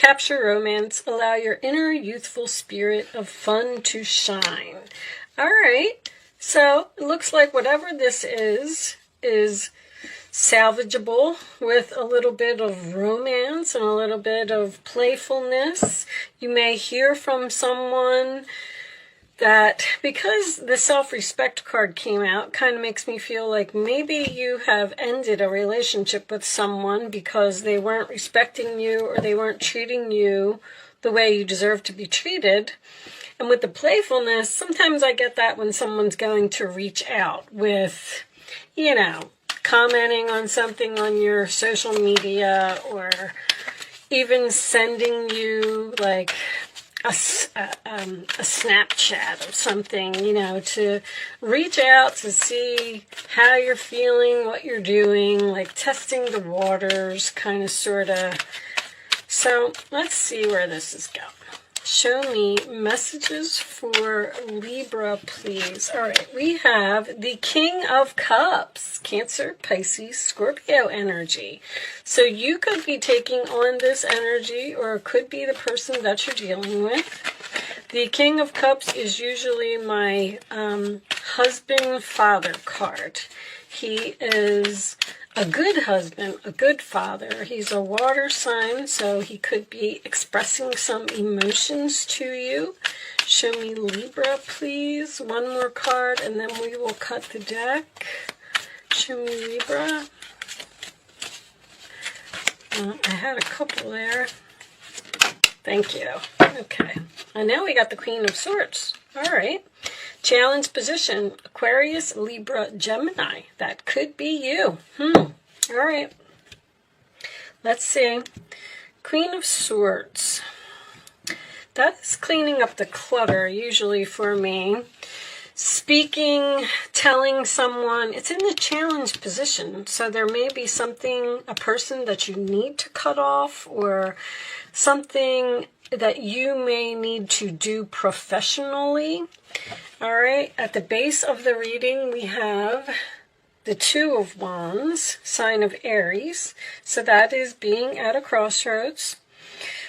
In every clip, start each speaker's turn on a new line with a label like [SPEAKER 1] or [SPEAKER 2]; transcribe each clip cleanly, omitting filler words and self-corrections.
[SPEAKER 1] Capture romance, allow your inner youthful spirit of fun to shine. All right, so it looks like whatever this is salvageable with a little bit of romance and a little bit of playfulness. You may hear from someone that, because the self-respect card came out, kind of makes me feel like maybe you have ended a relationship with someone because they weren't respecting you or they weren't treating you the way you deserve to be treated. And with the playfulness, sometimes I get that when someone's going to reach out with, you know, commenting on something on your social media, or even sending you like a Snapchat or something, you know, to reach out to see how you're feeling, what you're doing, like testing the waters, kind of, sort of. So let's see where this is going. Show me messages for Libra, please. All right, we have the King of Cups, Cancer, Pisces, Scorpio energy. So you could be taking on this energy, or it could be the person that you're dealing with. The King of Cups is usually my husband, father card. He is a good husband, a good father. He's a water sign, so he could be expressing some emotions to you. Show me Libra, please. One more card, and then we will cut the deck. Show me Libra. I had a couple there. Thank you. Okay. And now we got the Queen of Swords. All right. Challenge position, Aquarius, Libra, Gemini. That could be you. All right. Let's see. Queen of Swords. That is cleaning up the clutter, usually for me. Speaking, telling someone, it's in the challenge position. So there may be something, a person that you need to cut off, or something that you may need to do professionally. All right, at the base of the reading, we have the Two of Wands, sign of Aries. So that is being at a crossroads,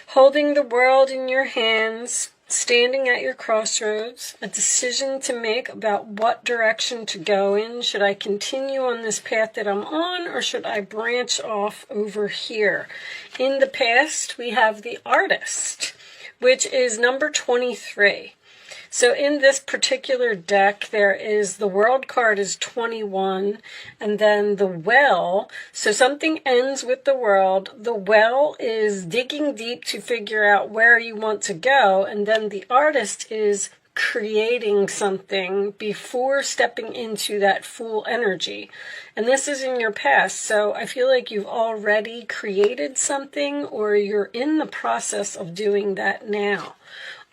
[SPEAKER 1] holding the world in your hands, standing at your crossroads, a decision to make about what direction to go in. Should I continue on this path that I'm on, or should I branch off over here? In the past, we have the Artist, which is number 23. So in this particular deck, there is the World card is 21, and then the Well. So something ends with the World. The Well is digging deep to figure out where you want to go, and then the Artist is creating something before stepping into that Fool energy. And this is in your past, so I feel like you've already created something, or you're in the process of doing that now.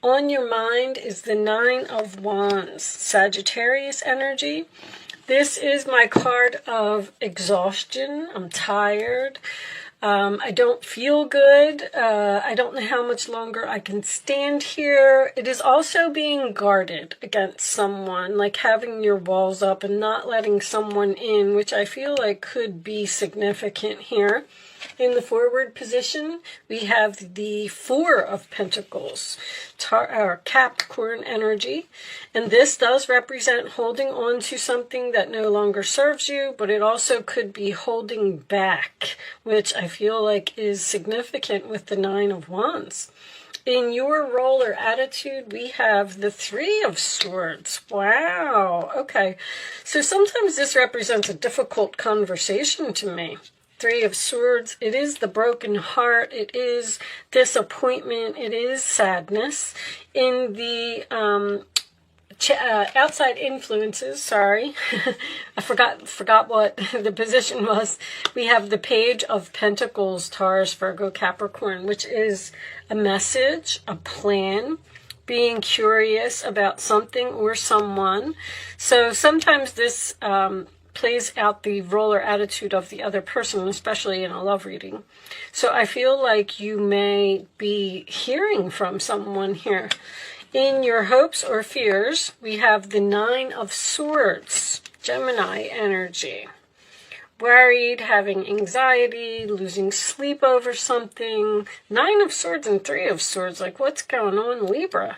[SPEAKER 1] On your mind is the Nine of Wands, Sagittarius energy. This is my card of exhaustion. I'm tired. I don't feel good. I don't know how much longer I can stand here. It is also being guarded against someone, like having your walls up and not letting someone in, which I feel like could be significant here. In the forward position, we have the Four of Pentacles, Capricorn energy. And this does represent holding on to something that no longer serves you, but it also could be holding back, which I feel like is significant with the Nine of Wands. In your role or attitude, we have the Three of Swords. Wow. Okay. So sometimes this represents a difficult conversation to me. Three of Swords, it is the broken heart, it is disappointment, it is sadness. In the outside influences, sorry, I forgot what the position was. We have the Page of Pentacles, Taurus, Virgo, Capricorn, which is a message, a plan, being curious about something or someone. So sometimes this plays out the role or attitude of the other person, especially in a love reading. So I feel like you may be hearing from someone here. In your hopes or fears, we have the Nine of Swords, Gemini energy. worried, having anxiety, losing sleep over something. 9 of Swords and 3 of Swords. Like, what's going on, Libra?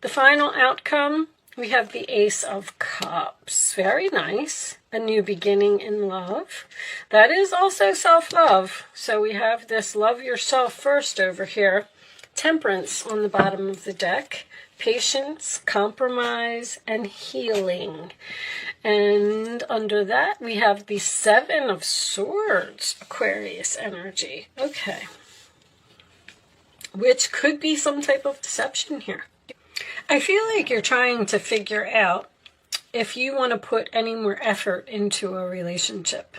[SPEAKER 1] The final outcome, we have the Ace of Cups. Very nice. A new beginning in love. That is also self-love. So we have this love yourself first over here. Temperance on the bottom of the deck. Patience, compromise, and healing. And under that, we have the 7 of Swords, Aquarius energy. Okay. Which could be some type of deception here. I feel like you're trying to figure out if you want to put any more effort into a relationship.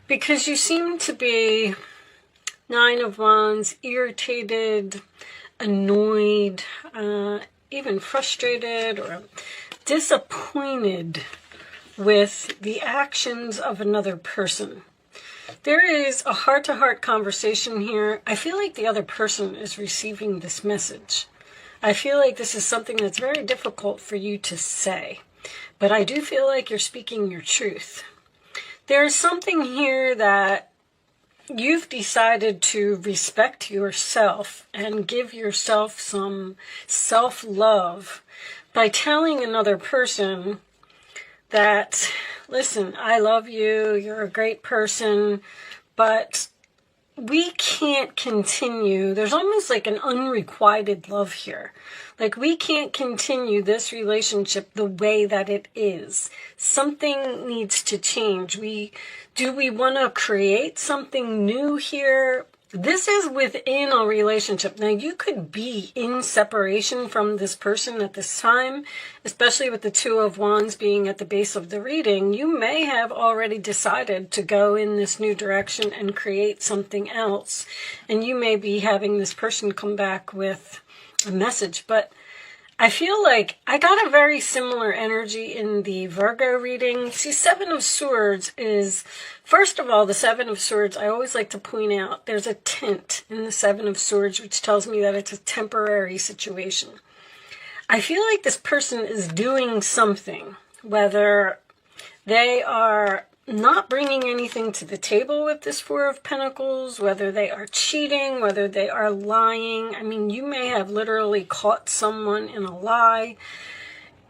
[SPEAKER 1] Because you seem to be 9 of Wands, irritated, annoyed, even frustrated or disappointed with the actions of another person. There is a heart-to-heart conversation here. I feel like the other person is receiving this message. I feel like this is something that's very difficult for you to say, but I do feel like you're speaking your truth. There's something here that you've decided to respect yourself and give yourself some self-love by telling another person that, listen, I love you, you're a great person, but we can't continue. There's almost like an unrequited love here. Like, we can't continue this relationship the way that it is. Something needs to change. Do we want to create something new here? This is within a relationship. Now, you could be in separation from this person at this time, especially with the 2 of Wands being at the base of the reading. You may have already decided to go in this new direction and create something else. And you may be having this person come back with a message. But I feel like I got a very similar energy in the Virgo reading. See, 7 of Swords is, first of all, the 7 of Swords, I always like to point out, there's a tint in the 7 of Swords, which tells me that it's a temporary situation. I feel like this person is doing something, whether they are not bringing anything to the table with this 4 of Pentacles, whether they are cheating, whether they are lying. I mean, you may have literally caught someone in a lie.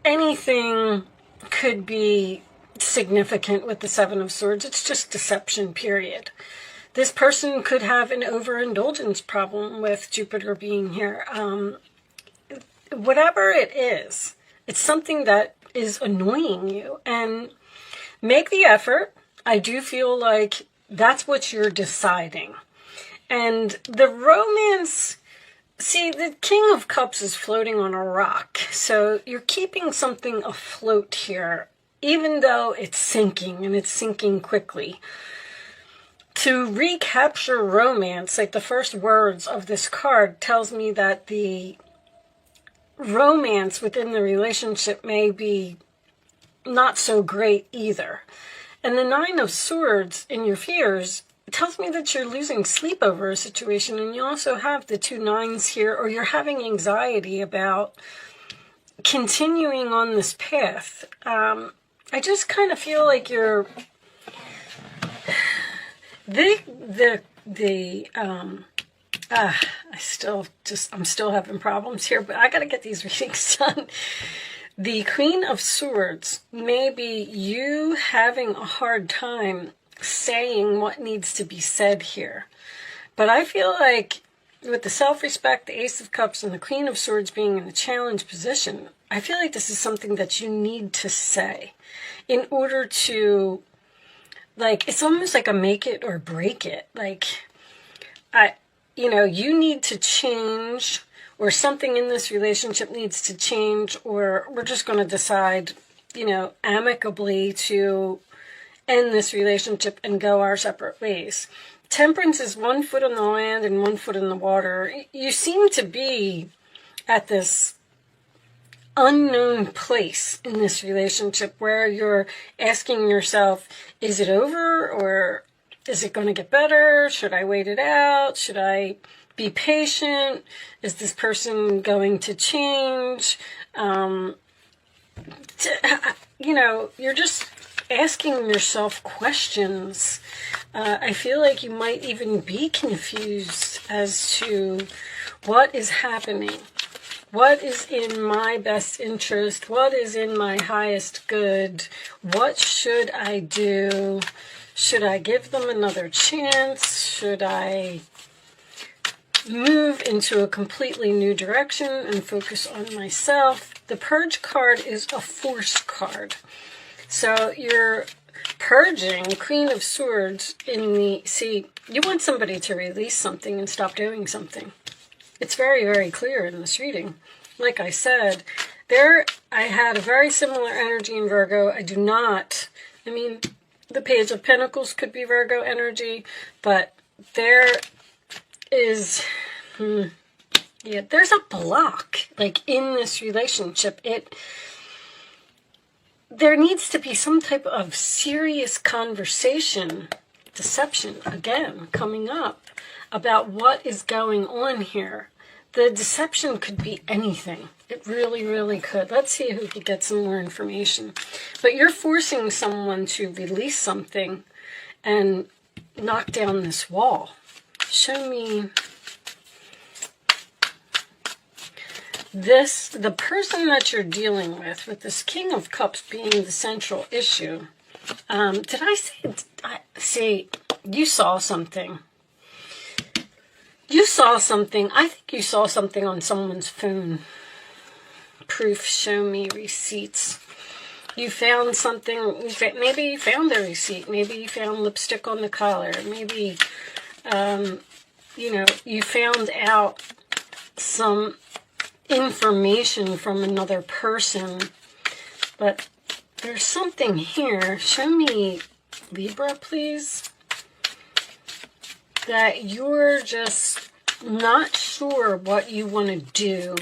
[SPEAKER 1] Anything could be significant with the 7 of Swords. It's just deception, period. This person could have an overindulgence problem with Jupiter being here. Whatever it is, it's something that is annoying you. And make the effort. I do feel like that's what you're deciding. And the romance, see, the King of Cups is floating on a rock. So you're keeping something afloat here, even though it's sinking, and it's sinking quickly. To recapture romance, like the first words of this card tells me that the romance within the relationship may be not so great either. And the 9 of Swords in your fears tells me that you're losing sleep over a situation, and you also have the 2 9s here, or you're having anxiety about continuing on this path. I just kind of feel like you're I'm still having problems here, but I got to get these readings done. The Queen of Swords may be you having a hard time saying what needs to be said here. But I feel like with the self-respect, the Ace of Cups, and the Queen of Swords being in the challenge position, I feel like this is something that you need to say in order to, like, it's almost like a make it or break it. Like, you need to change, or something in this relationship needs to change, or we're just going to decide, amicably to end this relationship and go our separate ways. Temperance is 1 foot on the land and 1 foot in the water. You seem to be at this unknown place in this relationship where you're asking yourself, is it over, or is it going to get better? Should I wait it out? Should I be patient? Is this person going to change? You're just asking yourself questions. I feel like you might even be confused as to what is happening. What is in my best interest? What is in my highest good? What should I do? Should I give them another chance? Should I move into a completely new direction and focus on myself? The Purge card is a force card. So you're purging, Queen of Swords, see, you want somebody to release something and stop doing something. It's very, very clear in this reading. Like I said, I had a very similar energy in Virgo. The Page of Pentacles could be Virgo energy, but there is, there's a block, like, in this relationship. There needs to be some type of serious conversation, deception, again, coming up about what is going on here. The deception could be anything. It really, really could. Let's see who could get some more information. But you're forcing someone to release something and knock down this wall. Show me this, the person that you're dealing with this King of Cups being the central issue. Did I say, you saw something. You saw something. I think you saw something on someone's phone. Proof, show me receipts. You found something. Maybe you found a receipt. Maybe you found lipstick on the collar. Maybe, you found out some information from another person. But there's something here. Show me Libra, please. That you're just not sure what you want to do.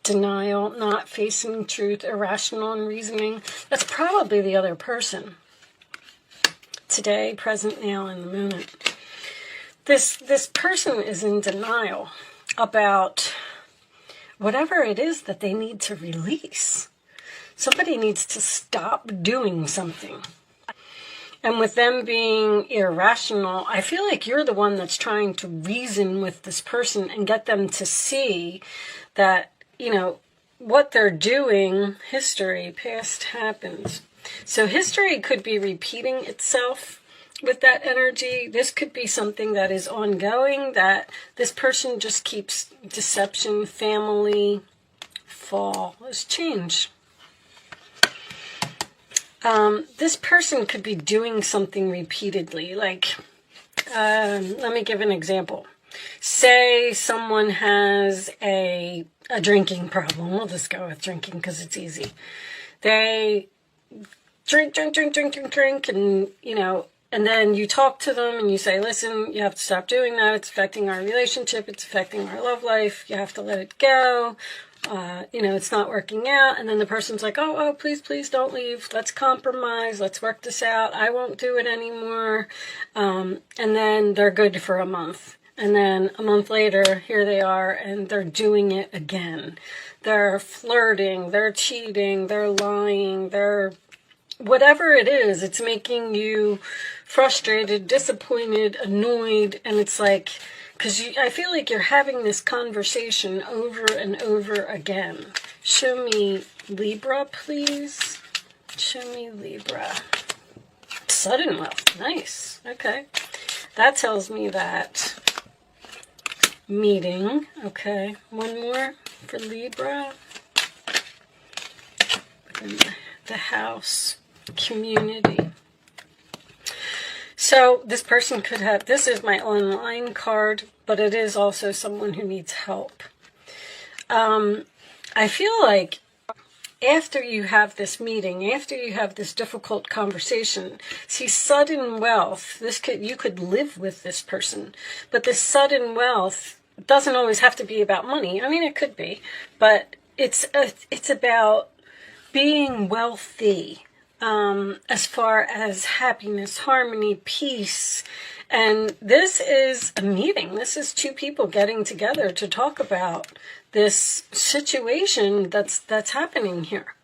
[SPEAKER 1] Denial, not facing truth, irrational unreasoning. That's probably the other person. Today, present, now, in the moment. This person is in denial about whatever it is that they need to release. Somebody needs to stop doing something. And with them being irrational, I feel like you're the one that's trying to reason with this person and get them to see that, what they're doing, history, past happens. So history could be repeating itself with that energy. This could be something that is ongoing, that this person just keeps deception, family, fall. Let's change. This person could be doing something repeatedly. Like, let me give an example. Say someone has a drinking problem. We'll just go with drinking because it's easy. They drink, and, and then you talk to them and you say, listen, you have to stop doing that. It's affecting our relationship. It's affecting our love life. You have to let it go. It's not working out. And then the person's like, oh, please don't leave. Let's compromise. Let's work this out. I won't do it anymore. And then they're good for a month. And then a month later, here they are, and they're doing it again. They're flirting. They're cheating. They're lying. They're whatever it is. It's making you frustrated, disappointed, annoyed. And it's like, because I feel like you're having this conversation over and over again. Show me Libra, please. Show me Libra. Sudden wealth. Nice. Okay. That tells me that meeting. Okay. One more for Libra. Within the house. Community. So this person could have, this is my online card, but it is also someone who needs help. I feel like after you have this meeting, after you have this difficult conversation, see, sudden wealth, you could live with this person, but this sudden wealth doesn't always have to be about money. I mean, it could be, but it's about being wealthy. As far as happiness, harmony, peace. And this is a meeting. This is two people getting together to talk about this situation that's happening here.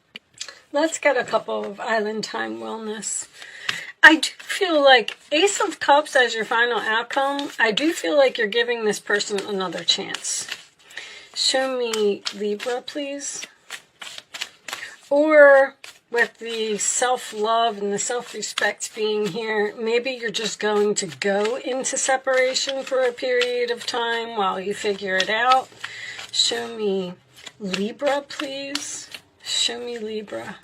[SPEAKER 1] let's get a couple of Island Time Wellness. I do feel like Ace of Cups as your final outcome. I do feel like you're giving this person another chance. Show me Libra, please. Or with the self-love and the self-respect being here, maybe you're just going to go into separation for a period of time while you figure it out. Show me Libra, please. Show me Libra.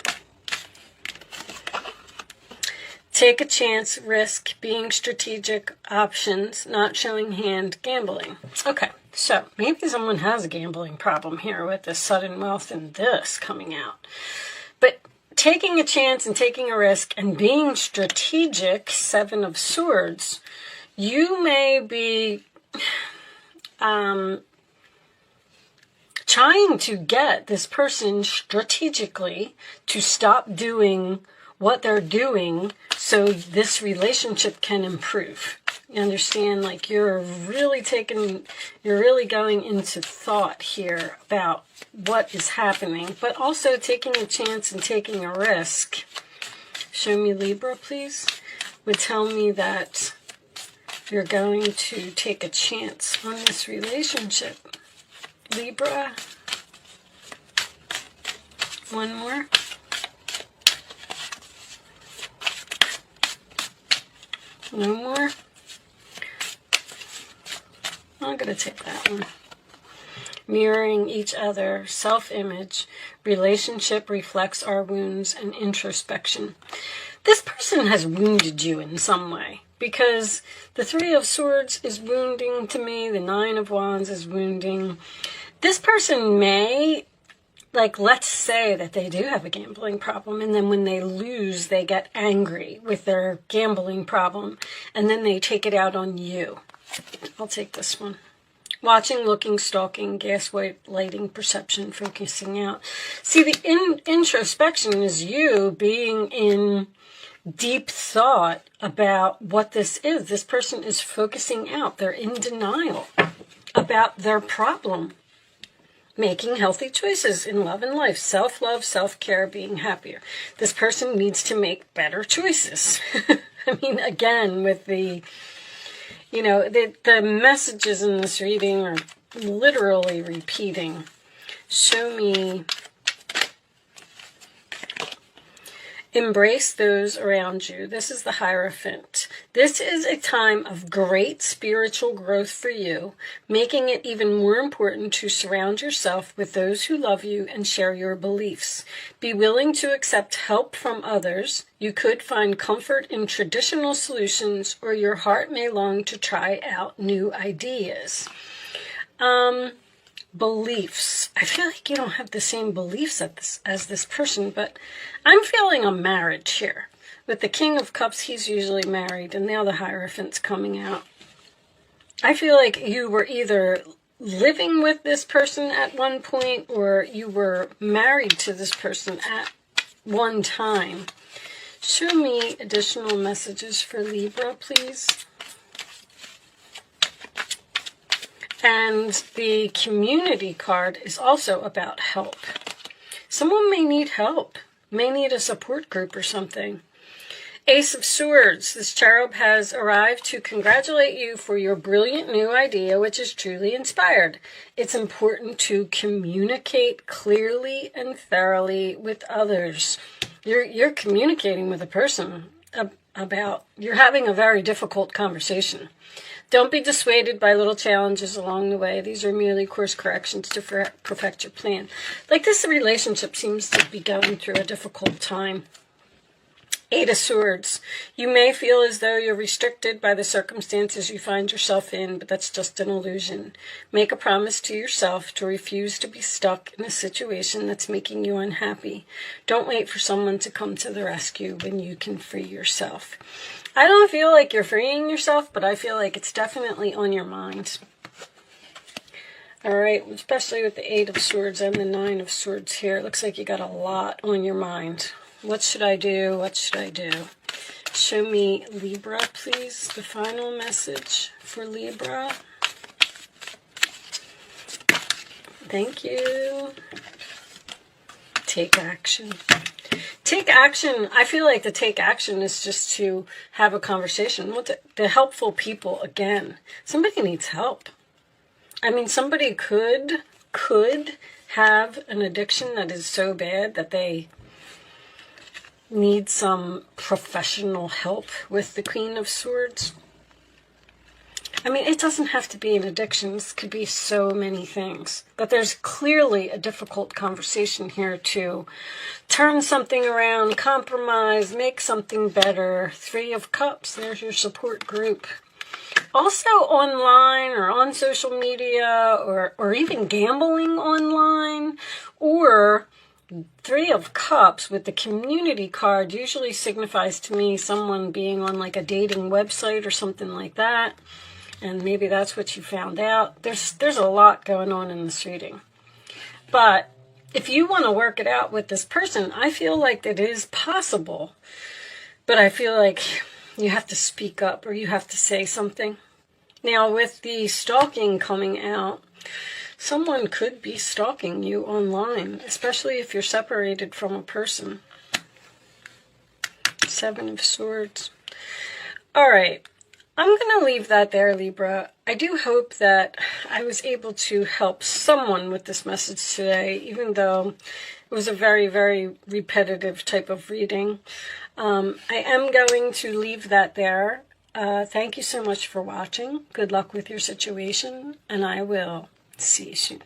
[SPEAKER 1] Take a chance, risk, being strategic, options, not showing hand, gambling. Okay, so maybe someone has a gambling problem here with this sudden wealth and this coming out. But taking a chance and taking a risk and being strategic, Seven of Swords, you may be trying to get this person strategically to stop doing what they're doing so this relationship can improve. You understand? Like you're really going into thought here about what is happening, but also taking a chance and taking a risk. Show me Libra, please. Would tell me that you're going to take a chance on this relationship. Libra. One more. No more? I'm going to take that one. Mirroring each other, self-image, relationship reflects our wounds, and introspection. This person has wounded you in some way, because the Three of Swords is wounding to me, the Nine of Wands is wounding. This person may, like, let's say that they do have a gambling problem, and then when they lose, they get angry with their gambling problem, and then they take it out on you. I'll take this one. Watching, looking, stalking, gaslighting, perception, focusing out. See, the introspection is you being in deep thought about what this is. This person is focusing out. They're in denial about their problem. Making healthy choices in love and life. Self-love, self-care, being happier. This person needs to make better choices. I mean, again, with the, you know, the messages in this reading are literally repeating. Show me. Embrace those around you. This is the Hierophant. This is a time of great spiritual growth for you, making it even more important to surround yourself with those who love you and share your beliefs. Be willing to accept help from others. You could find comfort in traditional solutions, or your heart may long to try out new ideas. Beliefs. I feel like you don't have the same beliefs as this person, but I'm feeling a marriage here. With the King of Cups, he's usually married, and now the Hierophant's coming out. I feel like you were either living with this person at one point, or you were married to this person at one time. Show me additional messages for Libra, please. And the Community card is also about help. Someone may need help, may need a support group or something. Ace of Swords. This cherub has arrived to congratulate you for your brilliant new idea, which is truly inspired. It's important to communicate clearly and thoroughly with others. You're communicating with a person about, you're having a very difficult conversation. Don't be dissuaded by little challenges along the way. These are merely course corrections to perfect your plan. Like, this relationship seems to be going through a difficult time. Eight of Swords. You may feel as though you're restricted by the circumstances you find yourself in, but that's just an illusion. Make a promise to yourself to refuse to be stuck in a situation that's making you unhappy. Don't wait for someone to come to the rescue when you can free yourself. I don't feel like you're freeing yourself, but I feel like it's definitely on your mind. All right, especially with the Eight of Swords and the Nine of Swords here. It looks like you got a lot on your mind. What should I do? What should I do? Show me Libra, please. The final message for Libra. Thank you. Take action. Take action. I feel like the take action is just to have a conversation with the helpful people again. Somebody needs help. I mean, somebody could have an addiction that is so bad that they need some professional help with the Queen of Swords. I mean, it doesn't have to be an addiction. This could be so many things. But there's clearly a difficult conversation here to turn something around, compromise, make something better. Three of Cups, there's your support group. Also online or on social media or even gambling online, or Three of Cups with the community card usually signifies to me someone being on like a dating website or something like that. And maybe that's what you found out. There's a lot going on in this reading. But if you want to work it out with this person, I feel like it is possible. But I feel like you have to speak up or you have to say something. Now, with the stalking coming out, someone could be stalking you online, especially if you're separated from a person. Seven of Swords. All right. I'm going to leave that there, Libra. I do hope that I was able to help someone with this message today, even though it was a very, very repetitive type of reading. I am going to leave that there. Thank you so much for watching. Good luck with your situation, and I will see you soon.